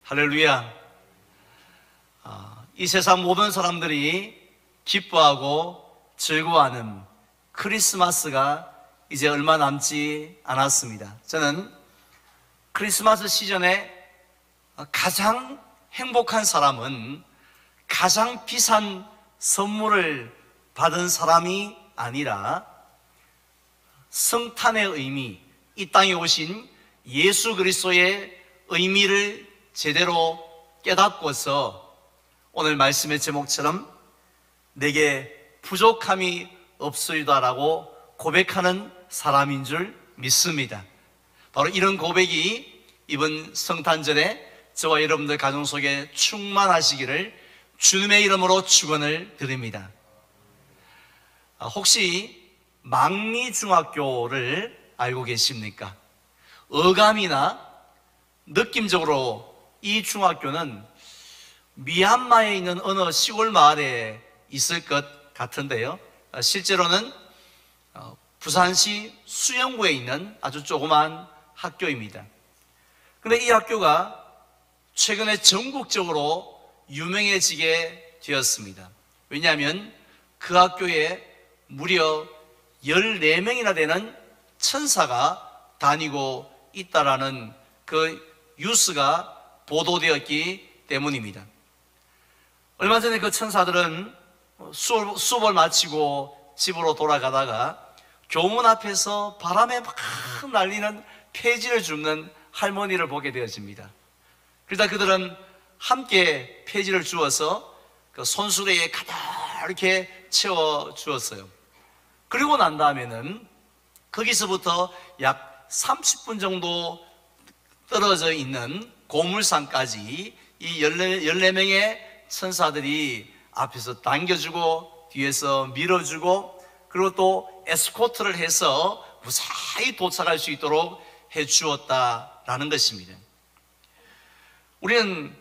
할렐루야. 이 세상 모든 사람들이 기뻐하고 즐거워하는 크리스마스가 이제 얼마 남지 않았습니다. 저는 크리스마스 시즌에 가장 행복한 사람은 가장 비싼 선물을 받은 사람이 아니라 성탄의 의미, 이 땅에 오신 예수 그리스도의 의미를 제대로 깨닫고서 오늘 말씀의 제목처럼 내게 부족함이 없소이다라고 고백하는 사람인 줄 믿습니다. 바로 이런 고백이 이번 성탄절에 저와 여러분들 가정 속에 충만하시기를 주님의 이름으로 축원을 드립니다. 혹시 망리중학교를 알고 계십니까? 어감이나 느낌적으로 이 중학교는 미얀마에 있는 어느 시골 마을에 있을 것 같은데요, 실제로는 부산시 수영구에 있는 아주 조그만 학교입니다. 그런데 이 학교가 최근에 전국적으로 유명해지게 되었습니다. 왜냐하면 그 학교에 무려 14명이나 되는 천사가 다니고 있다라는 그 뉴스가 보도되었기 때문입니다. 얼마 전에 그 천사들은 수업을 마치고 집으로 돌아가다가 교문 앞에서 바람에 막 날리는 폐지를 줍는 할머니를 보게 되어집니다. 그러다 그들은 함께 폐지를 주어서 그 손수레에 가득하게 채워 주었어요. 그리고 난 다음에는 거기서부터 약 30분 정도 떨어져 있는 고물산까지 이 14명의 천사들이 앞에서 당겨주고 뒤에서 밀어주고 그리고 또 에스코트를 해서 무사히 도착할 수 있도록 해주었다라는 것입니다. 우리는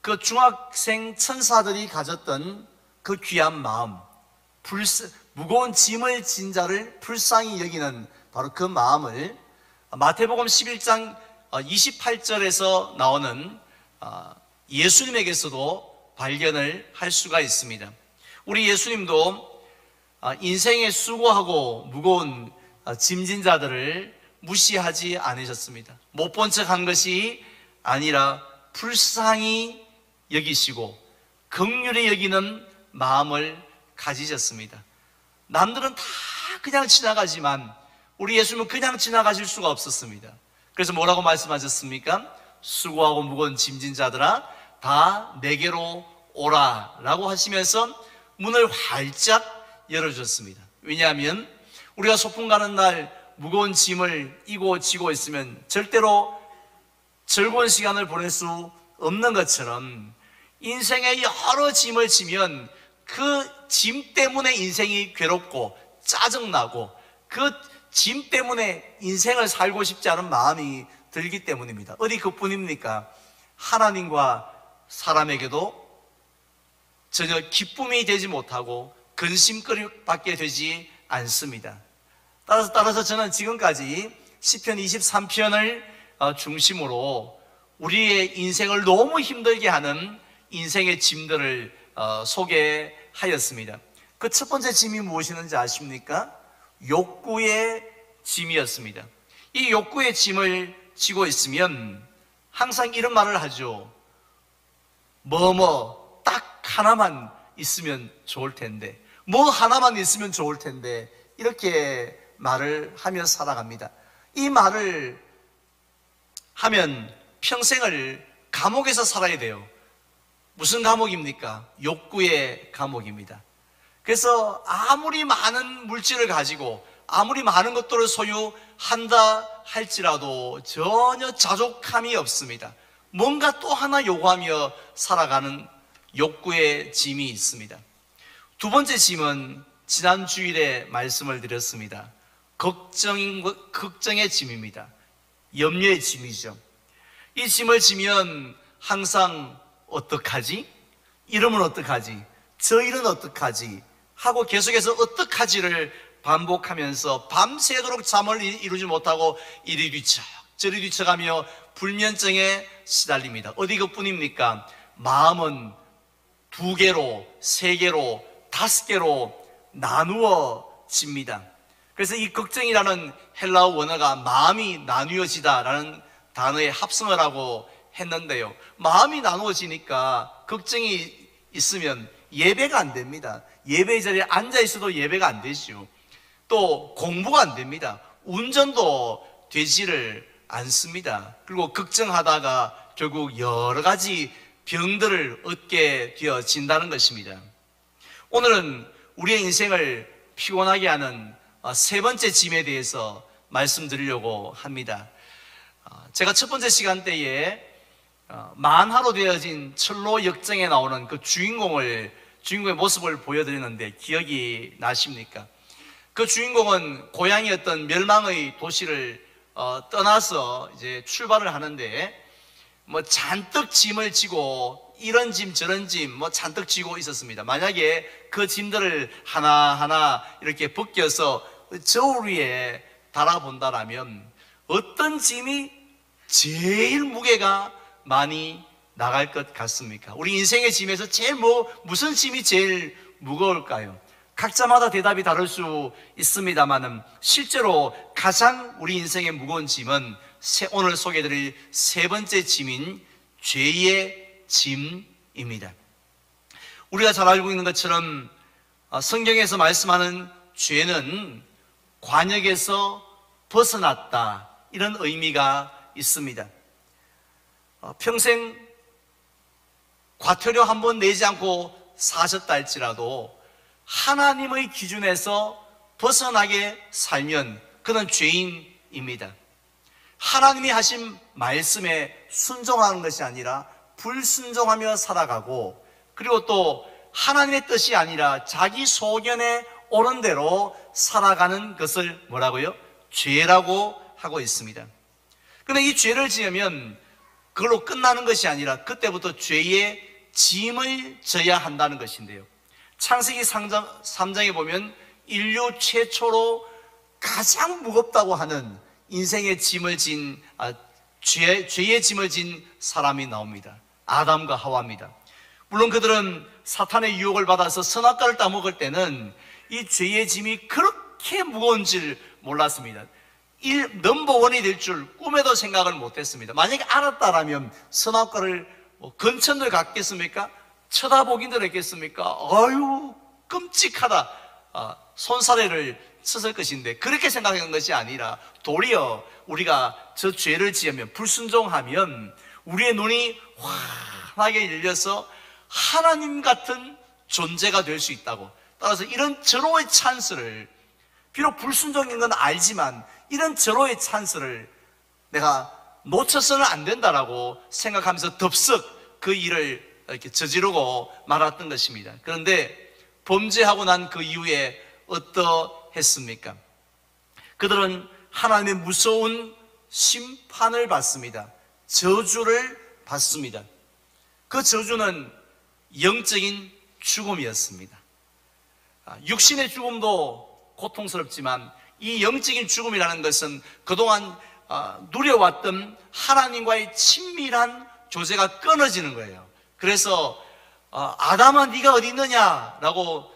그 중학생 천사들이 가졌던 그 귀한 마음, 무거운 짐을 진 자를 불쌍히 여기는 바로 그 마음을 마태복음 11장 28절에서 나오는 예수님에게서도 발견을 할 수가 있습니다. 우리 예수님도 인생에 수고하고 무거운 짐진 자들을 무시하지 않으셨습니다. 못 본 척 한 것이 아니라 불쌍히 여기시고 긍휼히 여기는 마음을 가지셨습니다. 남들은 다 그냥 지나가지만 우리 예수님은 그냥 지나가실 수가 없었습니다. 그래서 뭐라고 말씀하셨습니까? 수고하고 무거운 짐진 자들아 다 내게로 오라 라고 하시면서 문을 활짝 열어주셨습니다. 왜냐하면 우리가 소풍 가는 날 무거운 짐을 이고 지고 있으면 절대로 즐거운 시간을 보낼 수 없는 것처럼 인생에 여러 짐을 지면 그 짐 때문에 인생이 괴롭고 짜증나고 그 짐 때문에 인생을 살고 싶지 않은 마음이 들기 때문입니다. 어디 그뿐입니까? 하나님과 사람에게도 전혀 기쁨이 되지 못하고 근심거리밖에 되지 않습니다. 따라서 저는 지금까지 시편 23편을 중심으로 우리의 인생을 너무 힘들게 하는 인생의 짐들을 소개하였습니다. 그 첫 번째 짐이 무엇이었는지 아십니까? 욕구의 짐이었습니다. 이 욕구의 짐을 지고 있으면 항상 이런 말을 하죠. 딱 하나만 있으면 좋을 텐데, 뭐 하나만 있으면 좋을 텐데, 이렇게 말을 하며 살아갑니다. 이 말을 하면 평생을 감옥에서 살아야 돼요. 무슨 감옥입니까? 욕구의 감옥입니다. 그래서 아무리 많은 물질을 가지고 아무리 많은 것들을 소유한다 할지라도 전혀 자족함이 없습니다. 뭔가 또 하나 요구하며 살아가는 욕구의 짐이 있습니다. 두 번째 짐은 지난 주일에 말씀을 드렸습니다. 걱정의 짐입니다. 염려의 짐이죠. 이 짐을 지면 항상 어떡하지? 이러면 어떡하지? 저 일은 어떡하지? 하고 계속해서 어떡하지를 반복하면서 밤새도록 잠을 이루지 못하고 이리 뒤척 저리 뒤척하며 불면증에 시달립니다. 어디 그뿐입니까? 마음은 2개로, 3개로, 5개로 나누어집니다. 그래서 이 걱정이라는 헬라어 원어가 마음이 나누어지다라는 단어의 합성을 하고 했는데요. 마음이 나누어지니까 걱정이 있으면 예배가 안 됩니다. 예배 자리에 앉아 있어도 예배가 안 되죠. 또 공부가 안 됩니다. 운전도 되지를 않습니다. 그리고 걱정하다가 결국 여러 가지 병들을 얻게 되어진다는 것입니다. 오늘은 우리의 인생을 피곤하게 하는 3번째 짐에 대해서 말씀드리려고 합니다. 제가 첫 번째 시간 때에 만화로 되어진 철로 역정에 나오는 그 주인공의 모습을 보여드렸는데 기억이 나십니까? 그 주인공은 고향이었던 멸망의 도시를 떠나서 이제 출발을 하는데 뭐 잔뜩 짐을 지고 이런 짐 저런 짐 뭐 잔뜩 지고 있었습니다. 만약에 그 짐들을 하나하나 이렇게 벗겨서 저울 위에 달아본다라면 어떤 짐이 제일 무게가 많이 나갈 것 같습니까? 우리 인생의 짐에서 제일 무슨 짐이 제일 무거울까요? 각자마다 대답이 다를 수 있습니다만은 실제로 가장 우리 인생의 무거운 짐은 오늘 소개해드릴 3번째 짐인 죄의 짐입니다. 우리가 잘 알고 있는 것처럼 성경에서 말씀하는 죄는 관역에서 벗어났다 이런 의미가 있습니다. 평생 과태료 한 번 내지 않고 사셨다 할지라도 하나님의 기준에서 벗어나게 살면 그는 죄인입니다. 하나님이 하신 말씀에 순종하는 것이 아니라 불순종하며 살아가고, 그리고 또 하나님의 뜻이 아니라 자기 소견에 옳은 대로 살아가는 것을 뭐라고요? 죄라고 하고 있습니다. 그런데 이 죄를 지으면 그걸로 끝나는 것이 아니라 그때부터 죄의 짐을 져야 한다는 것인데요. 창세기 3장에 보면 인류 최초로 가장 무겁다고 하는 인생의 짐을 진 죄의 짐을 진 사람이 나옵니다. 아담과 하와입니다. 물론 그들은 사탄의 유혹을 받아서 선악과를 따먹을 때는 이 죄의 짐이 그렇게 무거운 줄 몰랐습니다. 넘버원이 될 줄 꿈에도 생각을 못했습니다. 만약에 알았다라면 선악과를 근처를 갔겠습니까? 쳐다보긴들 했겠습니까? 아유 끔찍하다, 손사래를 쳤을 것인데 그렇게 생각하는 것이 아니라 도리어 우리가 저 죄를 지으면, 불순종하면 우리의 눈이 환하게 열려서 하나님 같은 존재가 될 수 있다고. 따라서 이런 절호의 찬스를, 비록 불순종인 건 알지만 이런 절호의 찬스를 내가 놓쳐서는 안 된다라고 생각하면서 덥석 그 일을 이렇게 저지르고 말았던 것입니다. 그런데 범죄하고 난 그 이후에 어떠했습니까? 그들은 하나님의 무서운 심판을 받습니다. 저주를 받습니다. 그 저주는 영적인 죽음이었습니다. 육신의 죽음도 고통스럽지만 이 영적인 죽음이라는 것은 그동안 누려왔던 하나님과의 친밀한 교제가 끊어지는 거예요. 그래서 아담아 네가 어디 있느냐라고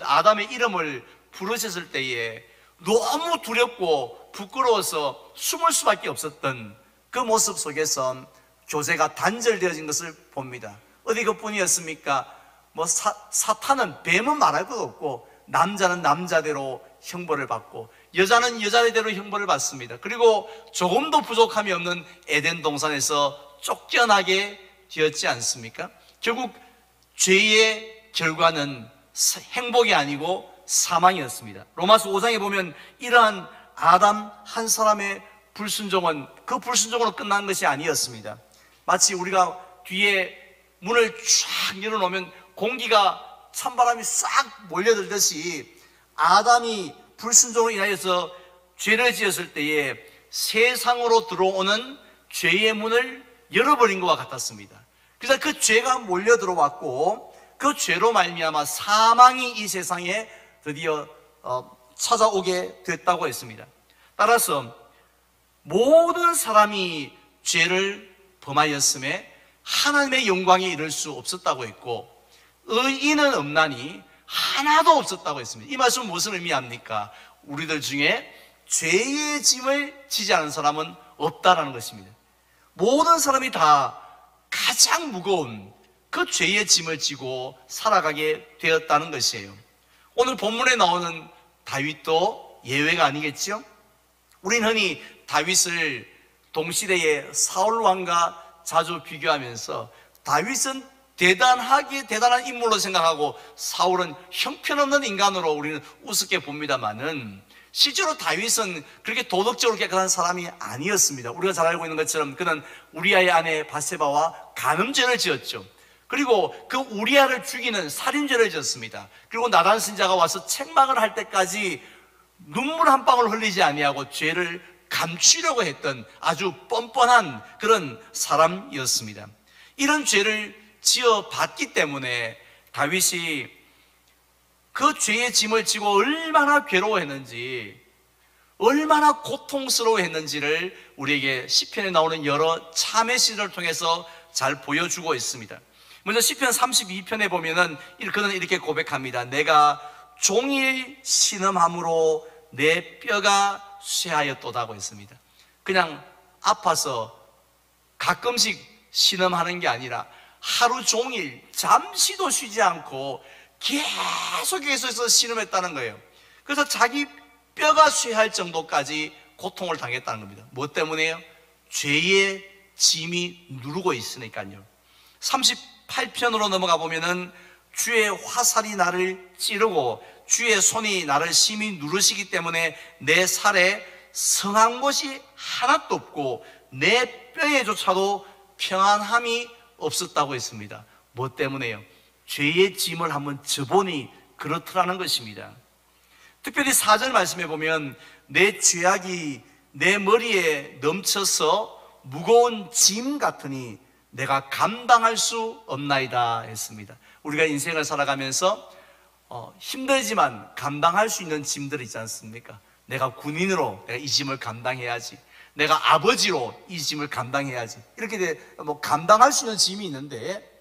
아담의 이름을 부르셨을 때에 너무 두렵고 부끄러워서 숨을 수밖에 없었던 그 모습 속에서 교제가 단절되어진 것을 봅니다. 어디 그뿐이었습니까? 사탄은 뱀은 말할 것도 없고, 남자는 남자대로 형벌을 받고 여자는 여자대로 형벌을 받습니다. 그리고 조금도 부족함이 없는 에덴 동산에서 쫓겨나게 되었지 않습니까? 결국 죄의 결과는 행복이 아니고 사망이었습니다. 로마서 5장에 보면 이러한 아담 한 사람의 불순종은 그 불순종으로 끝난 것이 아니었습니다. 마치 우리가 뒤에 문을 쫙 열어놓으면 공기가 찬바람이 싹 몰려들듯이 아담이 불순종으로 인하여서 죄를 지었을 때에 세상으로 들어오는 죄의 문을 열어버린 것과 같았습니다. 그래서 그 죄가 몰려 들어왔고 그 죄로 말미암아 사망이 이 세상에 드디어 찾아오게 됐다고 했습니다. 따라서 모든 사람이 죄를 범하였음에 하나님의 영광에 이를 수 없었다고 했고, 의인은 없나니 하나도 없었다고 했습니다. 이 말씀은 무슨 의미합니까? 우리들 중에 죄의 짐을 지지 않은 사람은 없다라는 것입니다. 모든 사람이 다 가장 무거운 그 죄의 짐을 지고 살아가게 되었다는 것이에요. 오늘 본문에 나오는 다윗도 예외가 아니겠죠? 우리는 흔히 다윗을 동시대의 사울 왕과 자주 비교하면서 다윗은 대단한 인물로 생각하고 사울은 형편없는 인간으로 우리는 우습게 봅니다만은, 실제로 다윗은 그렇게 도덕적으로 깨끗한 사람이 아니었습니다. 우리가 잘 알고 있는 것처럼 그는 우리아의 아내 바세바와 간음죄를 지었죠. 그리고 그 우리아를 죽이는 살인죄를 지었습니다. 그리고 나단 선지자가 와서 책망을 할 때까지 눈물 한 방울 흘리지 아니하고 죄를 감추려고 했던 아주 뻔뻔한 그런 사람이었습니다. 이런 죄를 지어봤기 때문에 다윗이 그 죄의 짐을 지고 얼마나 괴로워했는지, 얼마나 고통스러워했는지를 우리에게 시편에 나오는 여러 참회 시를 통해서 잘 보여주고 있습니다. 먼저 시편 32편에 보면은 그는 이렇게 고백합니다. 내가 종일 신음함으로 내 뼈가 쇠하였도다고 했습니다. 그냥 아파서 가끔씩 신음하는 게 아니라 하루 종일 잠시도 쉬지 않고 계속해서 신음했다는 거예요. 그래서 자기 뼈가 쇠할 정도까지 고통을 당했다는 겁니다. 뭐 때문에요? 죄의 짐이 누르고 있으니까요. 38편으로 넘어가 보면은 주의 화살이 나를 찌르고 주의 손이 나를 심히 누르시기 때문에 내 살에 성한 것이 하나도 없고 내 뼈에조차도 평안함이 없었다고 했습니다. 뭐 때문에요? 죄의 짐을 한번 져보니 그렇더라는 것입니다. 특별히 4절 말씀에 보면 내 죄악이 내 머리에 넘쳐서 무거운 짐 같으니 내가 감당할 수 없나이다 했습니다. 우리가 인생을 살아가면서 힘들지만 감당할 수 있는 짐들이 있지 않습니까? 내가 군인으로 내가 이 짐을 감당해야지, 내가 아버지로 이 짐을 감당해야지, 이렇게 감당할 수 있는 짐이 있는데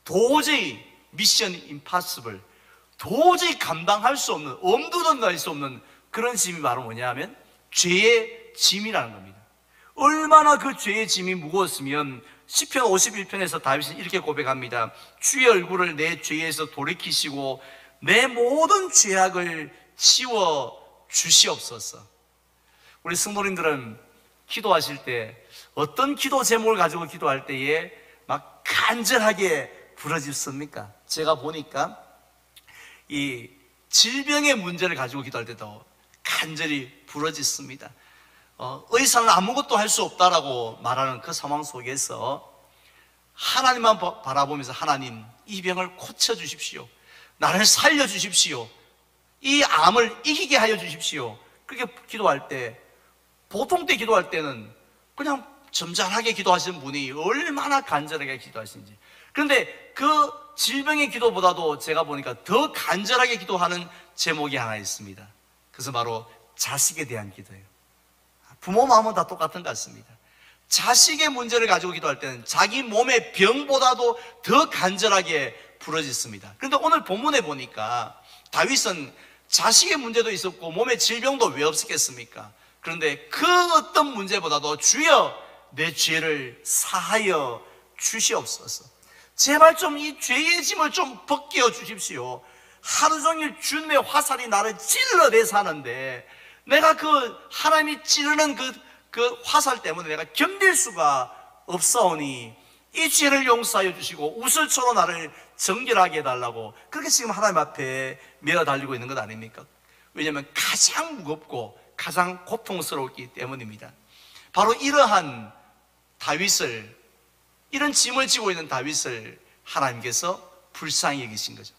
도저히 미션 임파서블, 도저히 감당할 수 없는, 엄두도 낼 수 없는 그런 짐이 바로 뭐냐 하면 죄의 짐이라는 겁니다. 얼마나 그 죄의 짐이 무거웠으면 시편 51편에서 다윗은 이렇게 고백합니다. 주의 얼굴을 내 죄에서 돌이키시고 내 모든 죄악을 지워 주시옵소서. 우리 성도님들은 기도하실 때 어떤 기도 제목을 가지고 기도할 때에 막 간절하게 부르짖습니까? 제가 보니까 이 질병의 문제를 가지고 기도할 때도 간절히 부르짖습니다. 의사는 아무것도 할 수 없다라고 말하는 그 상황 속에서 하나님만 바라보면서 하나님, 이 병을 고쳐주십시오. 나를 살려주십시오. 이 암을 이기게 하여 주십시오. 그렇게 기도할 때, 보통 때 기도할 때는 그냥 점잖하게 기도하시는 분이 얼마나 간절하게 기도하시는지. 그런데 그 질병의 기도보다도 제가 보니까 더 간절하게 기도하는 제목이 하나 있습니다. 그래서 바로 자식에 대한 기도예요. 부모 마음은 다 똑같은 것 같습니다. 자식의 문제를 가지고 기도할 때는 자기 몸의 병보다도 더 간절하게 부르짖습니다. 그런데 오늘 본문에 보니까 다윗은 자식의 문제도 있었고 몸의 질병도 왜 없었겠습니까? 그런데 그 어떤 문제보다도 주여 내 죄를 사하여 주시옵소서. 제발 좀 이 죄의 짐을 좀 벗겨 주십시오. 하루 종일 주님의 화살이 나를 찔러내 사는데 내가 그 하나님이 찌르는 그 화살 때문에 내가 견딜 수가 없사오니 이 죄를 용서하여 주시고 우슬초로 나를 정결하게 해달라고 그렇게 지금 하나님 앞에 매어 달리고 있는 것 아닙니까? 왜냐하면 가장 무겁고 가장 고통스러웠기 때문입니다. 바로 이러한 다윗을, 이런 짐을 지고 있는 다윗을 하나님께서 불쌍히 여기신 거죠.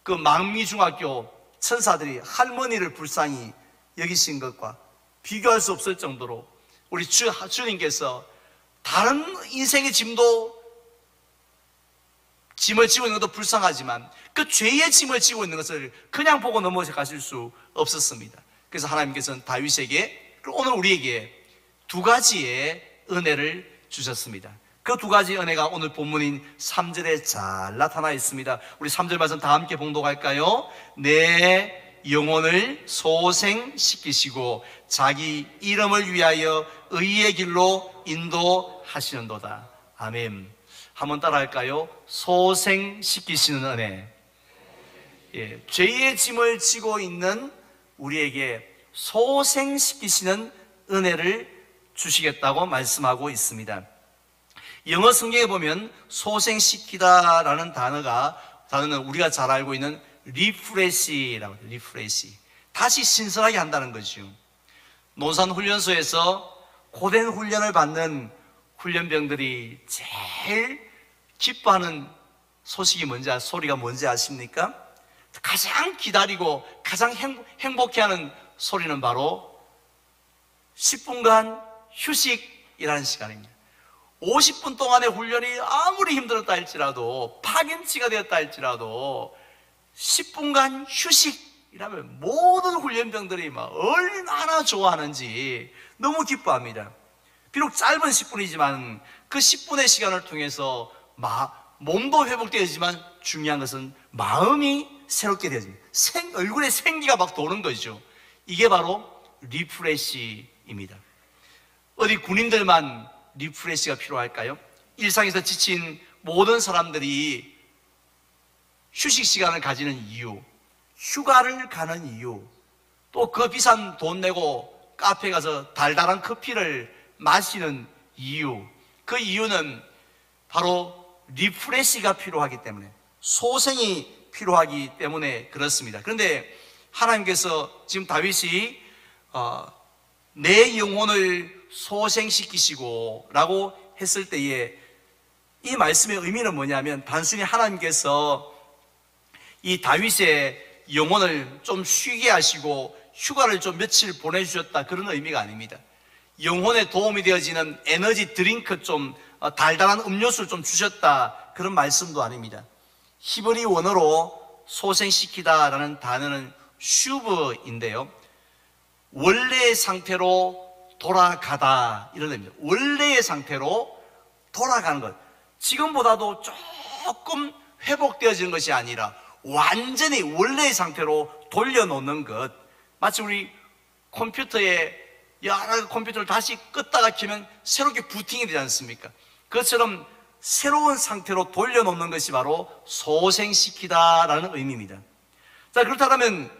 그 망미중학교 천사들이 할머니를 불쌍히 여기신 것과 비교할 수 없을 정도로 우리 주님께서 다른 인생의 짐을 지고 있는 것도 불쌍하지만 그 죄의 짐을 지고 있는 것을 그냥 보고 넘어가실 수 없었습니다. 그래서 하나님께서는 다윗에게, 오늘 우리에게 두 가지의 은혜를 주셨습니다. 그 두 가지 은혜가 오늘 본문인 3절에 잘 나타나 있습니다. 우리 3절 말씀 다 함께 봉독할까요? 내 영혼을 소생시키시고 자기 이름을 위하여 의의 길로 인도하시는도다. 아멘. 한번 따라할까요? 소생시키시는 은혜. 예, 죄의 짐을 지고 있는 우리에게 소생시키시는 은혜를 주시겠다고 말씀하고 있습니다. 영어 성경에 보면 소생시키다라는 단어는 우리가 잘 알고 있는 리프레시라고 해요. 리프레시. 다시 신선하게 한다는 거죠. 논산훈련소에서 고된 훈련을 받는 훈련병들이 제일 기뻐하는 소리가 뭔지 아십니까? 가장 기다리고 가장 행복해하는 소리는 바로 10분간 휴식이라는 시간입니다. 50분 동안의 훈련이 아무리 힘들었다 할지라도, 파김치가 되었다 할지라도 10분간 휴식이라면 모든 훈련병들이 막 얼마나 좋아하는지 너무 기뻐합니다. 비록 짧은 10분이지만 그 10분의 시간을 통해서 몸도 회복되지만 중요한 것은 마음이 새롭게 되어집니다. 얼굴에 생기가 막 도는 거죠. 이게 바로 리프레시입니다. 어디 군인들만 리프레시가 필요할까요? 일상에서 지친 모든 사람들이 휴식 시간을 가지는 이유, 휴가를 가는 이유, 또 그 비싼 돈 내고 카페 가서 달달한 커피를 마시는 이유, 그 이유는 바로 리프레시가 필요하기 때문에, 소생이 필요하기 때문에 그렇습니다. 그런데 하나님께서 지금 다윗이 내 영혼을 소생시키시고 라고 했을 때에 이 말씀의 의미는 뭐냐면, 단순히 하나님께서 이 다윗의 영혼을 좀 쉬게 하시고 휴가를 좀 며칠 보내주셨다, 그런 의미가 아닙니다. 영혼에 도움이 되어지는 에너지 드링크, 좀 달달한 음료수를 좀 주셨다, 그런 말씀도 아닙니다. 히브리 원어로 소생시키다라는 단어는 슈브인데요, 원래의 상태로 돌아가다, 이런 의미입니다. 원래의 상태로 돌아가는 것, 지금보다도 조금 회복되어지는 것이 아니라 완전히 원래의 상태로 돌려놓는 것. 마치 우리 컴퓨터에 여러 컴퓨터를 다시 껐다가 켜면 새롭게 부팅이 되지 않습니까? 그것처럼 새로운 상태로 돌려놓는 것이 바로 소생시키다라는 의미입니다. 자, 그렇다면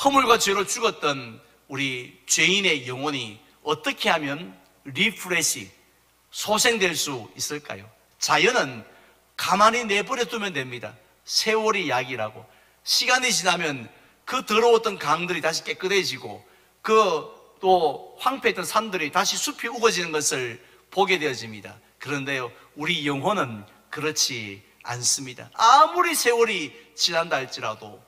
허물과 죄로 죽었던 우리 죄인의 영혼이 어떻게 하면 리프레시, 소생될 수 있을까요? 자연은 가만히 내버려 두면 됩니다. 세월이 약이라고. 시간이 지나면 그 더러웠던 강들이 다시 깨끗해지고, 또 황폐했던 산들이 다시 숲이 우거지는 것을 보게 되어집니다. 그런데요, 우리 영혼은 그렇지 않습니다. 아무리 세월이 지난다 할지라도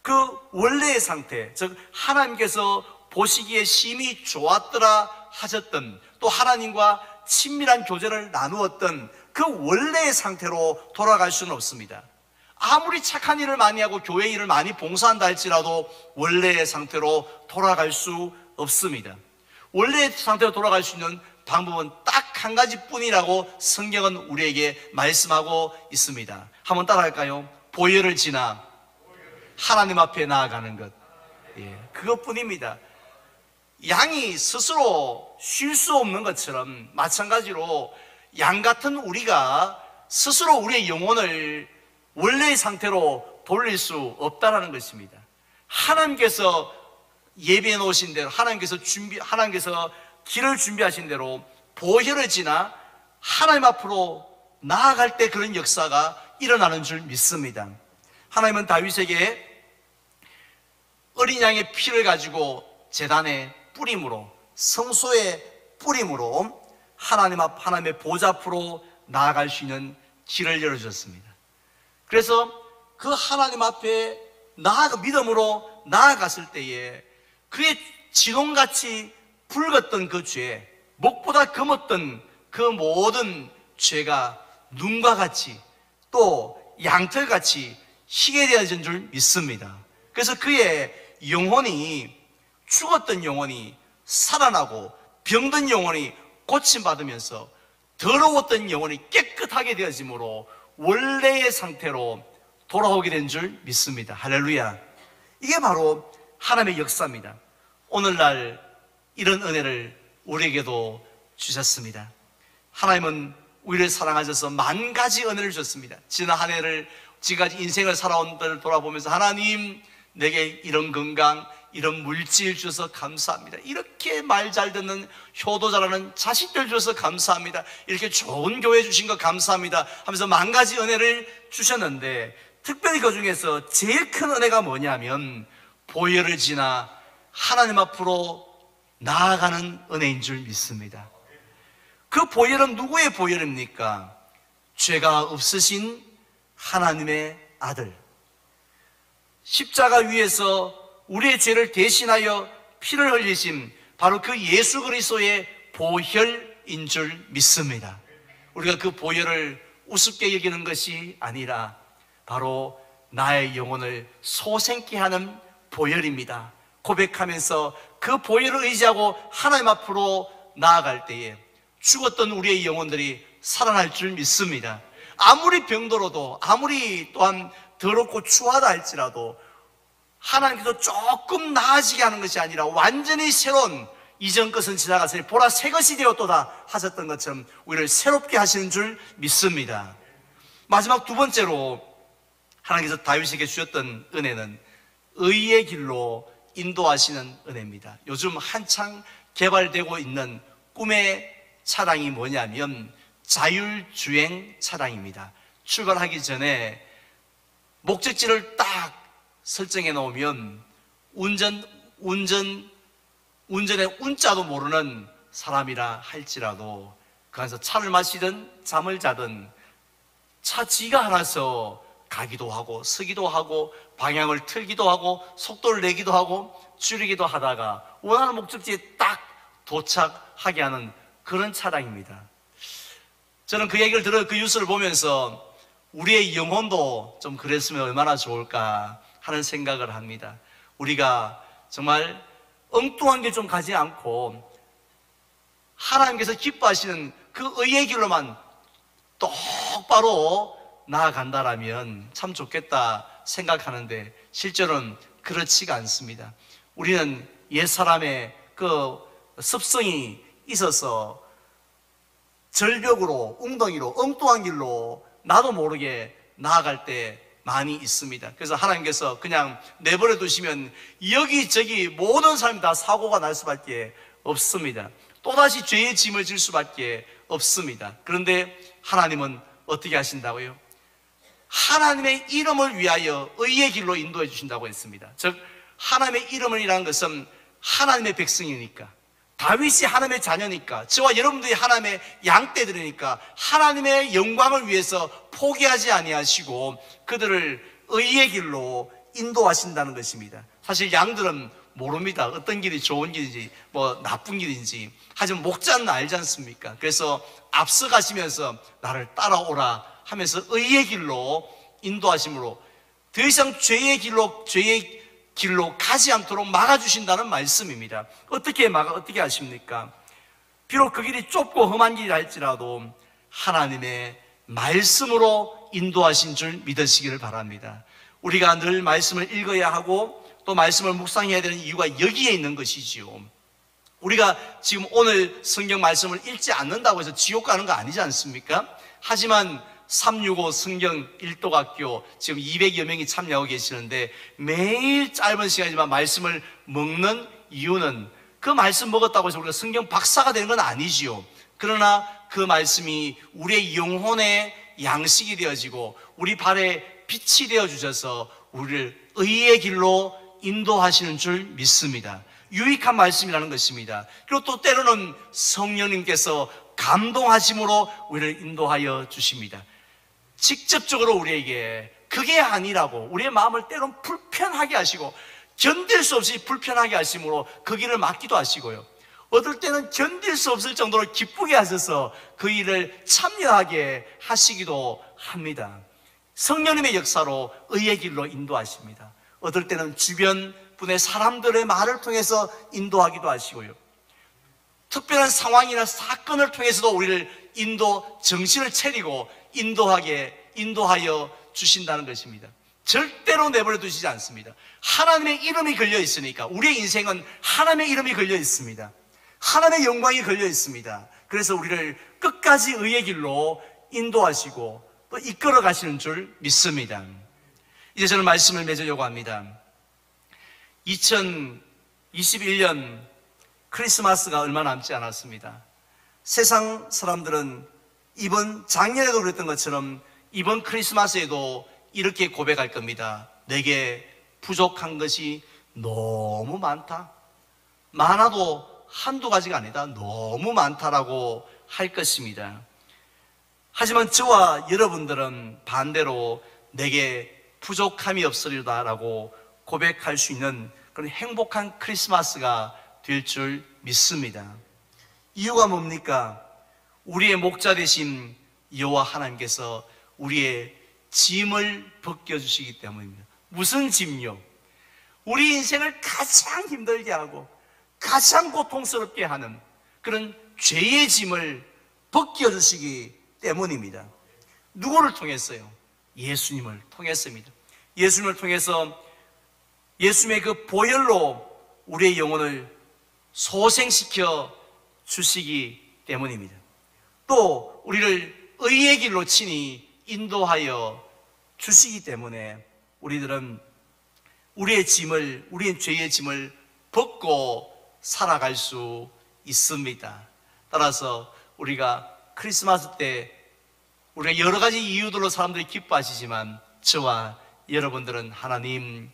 그 원래의 상태, 즉 하나님께서 보시기에 심히 좋았더라 하셨던, 또 하나님과 친밀한 교제를 나누었던 그 원래의 상태로 돌아갈 수는 없습니다. 아무리 착한 일을 많이 하고 교회 일을 많이 봉사한다 할지라도 원래의 상태로 돌아갈 수 없습니다. 원래의 상태로 돌아갈 수 있는 방법은 딱 한 가지뿐이라고 성경은 우리에게 말씀하고 있습니다. 한번 따라할까요? 보혈을 지나 하나님 앞에 나아가는 것. 그것뿐입니다. 양이 스스로 쉴 수 없는 것처럼 마찬가지로 양 같은 우리가 스스로 우리의 영혼을 원래의 상태로 돌릴 수 없다는 것입니다. 하나님께서 예비해 놓으신 대로, 하나님께서 길을 준비하신 대로 보혈을 지나 하나님 앞으로 나아갈 때 그런 역사가 일어나는 줄 믿습니다. 하나님은 다윗에게 어린 양의 피를 가지고 제단에 뿌림으로, 성소에 뿌림으로 하나님의 보좌 앞으로 나아갈 수 있는 길을 열어주셨습니다. 그래서 그 하나님 앞에 믿음으로 나아갔을 때에 그의 진홍같이 붉었던 그 죄, 목보다 검었던 그 모든 죄가 눈과 같이, 또 양털같이 희게 되어진 줄 믿습니다. 그래서 그의 영혼이, 죽었던 영혼이 살아나고 병든 영혼이 고침받으면서 더러웠던 영혼이 깨끗하게 되어짐으로 원래의 상태로 돌아오게 된 줄 믿습니다. 할렐루야. 이게 바로 하나님의 역사입니다. 오늘날 이런 은혜를 우리에게도 주셨습니다. 하나님은 우리를 사랑하셔서 만 가지 은혜를 주셨습니다. 지난 한 해를, 지금까지 인생을 살아온 때를 돌아보면서 하나님, 내게 이런 건강, 이런 물질 주셔서 감사합니다. 이렇게 말 잘 듣는, 효도 잘하는 자식들 주셔서 감사합니다. 이렇게 좋은 교회 주신 거 감사합니다 하면서 만 가지 은혜를 주셨는데, 특별히 그 중에서 제일 큰 은혜가 뭐냐면 보혈을 지나 하나님 앞으로 나아가는 은혜인 줄 믿습니다. 그 보혈은 누구의 보혈입니까? 죄가 없으신 하나님의 아들, 십자가 위에서 우리의 죄를 대신하여 피를 흘리신 바로 그 예수 그리스도의 보혈인 줄 믿습니다. 우리가 그 보혈을 우습게 여기는 것이 아니라 바로 나의 영혼을 소생케 하는 보혈입니다. 고백하면서 그 보혈을 의지하고 하나님 앞으로 나아갈 때에 죽었던 우리의 영혼들이 살아날 줄 믿습니다. 아무리 병들어도, 아무리 또한 더럽고 추하다 할지라도 하나님께서 조금 나아지게 하는 것이 아니라 완전히 새로운, 이전 것은 지나갔으니 보라 새 것이 되었도다 하셨던 것처럼 우리를 새롭게 하시는 줄 믿습니다. 마지막 두 번째로 하나님께서 다윗에게 주셨던 은혜는 의의 길로 인도하시는 은혜입니다. 요즘 한창 개발되고 있는 꿈의 차량이 뭐냐면 자율주행 차량입니다. 출발하기 전에 목적지를 딱 설정해 놓으면 운전의 운자도 모르는 사람이라 할지라도 그 안에서 차를 마시든 잠을 자든 차 지가 알아서 가기도 하고 서기도 하고 방향을 틀기도 하고 속도를 내기도 하고 줄이기도 하다가 원하는 목적지에 딱 도착하게 하는 그런 차량입니다. 저는 그 얘기를 들어 그 뉴스를 보면서 우리의 영혼도 좀 그랬으면 얼마나 좋을까 하는 생각을 합니다. 우리가 정말 엉뚱한 게 좀 가지 않고 하나님께서 기뻐하시는 그 의의 길로만 똑바로 나아간다라면 참 좋겠다 생각하는데 실제로는 그렇지가 않습니다. 우리는 옛사람의 그 습성이 있어서 절벽으로, 웅덩이로, 엉뚱한 길로 나도 모르게 나아갈 때 많이 있습니다. 그래서 하나님께서 그냥 내버려 두시면 여기저기 모든 사람이 다 사고가 날 수밖에 없습니다. 또다시 죄의 짐을 질 수밖에 없습니다. 그런데 하나님은 어떻게 하신다고요? 하나님의 이름을 위하여 의의 길로 인도해 주신다고 했습니다. 즉 하나님의 이름이라는 것은 하나님의 백성이니까, 다윗이 하나님의 자녀니까, 저와 여러분들이 하나님의 양떼들이니까 하나님의 영광을 위해서 포기하지 아니하시고 그들을 의의 길로 인도하신다는 것입니다. 사실 양들은 모릅니다. 어떤 길이 좋은 길인지 뭐 나쁜 길인지. 하지만 목자는 알지 않습니까? 그래서 앞서가시면서 나를 따라오라 하면서 의의 길로 인도하심으로 더 이상 죄의 길로 가지 않도록 막아주신다는 말씀입니다. 어떻게 하십니까? 비록 그 길이 좁고 험한 길이라 할지라도 하나님의 말씀으로 인도하신 줄 믿으시기를 바랍니다. 우리가 늘 말씀을 읽어야 하고 또 말씀을 묵상해야 되는 이유가 여기에 있는 것이지요. 우리가 지금 오늘 성경 말씀을 읽지 않는다고 해서 지옥 가는 거 아니지 않습니까? 하지만 365 성경 일독학교 지금 200여 명이 참여하고 계시는데 매일 짧은 시간이지만 말씀을 먹는 이유는 그 말씀 먹었다고 해서 우리가 성경 박사가 되는 건 아니지요. 그러나 그 말씀이 우리의 영혼의 양식이 되어지고 우리 발에 빛이 되어주셔서 우리를 의의 길로 인도하시는 줄 믿습니다. 유익한 말씀이라는 것입니다. 그리고 또 때로는 성령님께서 감동하심으로 우리를 인도하여 주십니다. 직접적으로 우리에게 그게 아니라고 우리의 마음을 때론 불편하게 하시고 견딜 수 없이 불편하게 하심으로 그 길을 막기도 하시고요. 어떨 때는 견딜 수 없을 정도로 기쁘게 하셔서 그 일을 참여하게 하시기도 합니다. 성령님의 역사로 의의 길로 인도하십니다. 어떨 때는 주변 분의 사람들의 말을 통해서 인도하기도 하시고요. 특별한 상황이나 사건을 통해서도 우리를 정신을 차리고 인도하여 주신다는 것입니다. 절대로 내버려 두시지 않습니다. 하나님의 이름이 걸려 있으니까. 우리의 인생은 하나님의 이름이 걸려 있습니다. 하나님의 영광이 걸려 있습니다. 그래서 우리를 끝까지 의의 길로 인도하시고 또 이끌어 가시는 줄 믿습니다. 이제 저는 말씀을 맺으려고 합니다. 2021년 크리스마스가 얼마 남지 않았습니다. 세상 사람들은 작년에도 그랬던 것처럼 이번 크리스마스에도 이렇게 고백할 겁니다. 내게 부족한 것이 너무 많다. 많아도 한두 가지가 아니다. 너무 많다라고 할 것입니다. 하지만 저와 여러분들은 반대로 내게 부족함이 없으리다라고 고백할 수 있는 그런 행복한 크리스마스가 될 줄 믿습니다. 이유가 뭡니까? 우리의 목자 되신 여호와 하나님께서 우리의 짐을 벗겨주시기 때문입니다. 무슨 짐요? 우리 인생을 가장 힘들게 하고 가장 고통스럽게 하는 그런 죄의 짐을 벗겨주시기 때문입니다. 누구를 통했어요? 예수님을 통했습니다. 예수님을 통해서 예수님의 그 보혈로 우리의 영혼을 소생시켜 주시기 때문입니다. 또 우리를 의의 길로 친히 인도하여 주시기 때문에 우리들은 우리의 죄의 짐을 벗고 살아갈 수 있습니다. 따라서 우리가 크리스마스 때 우리가 여러 가지 이유들로 사람들이 기뻐하시지만 저와 여러분들은 하나님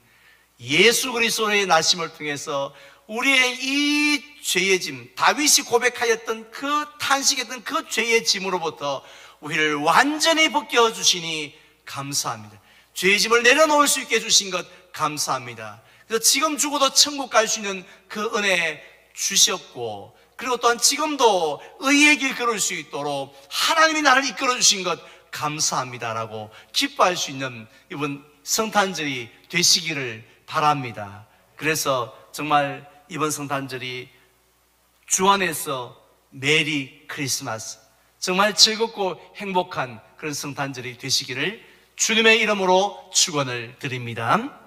예수 그리스도의 나심을 통해서 우리의 이 죄의 짐, 다윗이 고백하였던 탄식했던 그 죄의 짐으로부터 우리를 완전히 벗겨주시니 감사합니다. 죄의 짐을 내려놓을 수 있게 해주신 것 감사합니다. 그래서 지금 죽어도 천국 갈 수 있는 그 은혜 주셨고, 그리고 또한 지금도 의의 길 걸을 수 있도록 하나님이 나를 이끌어 주신 것 감사합니다라고 기뻐할 수 있는 이번 성탄절이 되시기를 바랍니다. 그래서 정말 이번 성탄절이 주 안에서 메리 크리스마스, 정말 즐겁고 행복한 그런 성탄절이 되시기를 주님의 이름으로 축원을 드립니다.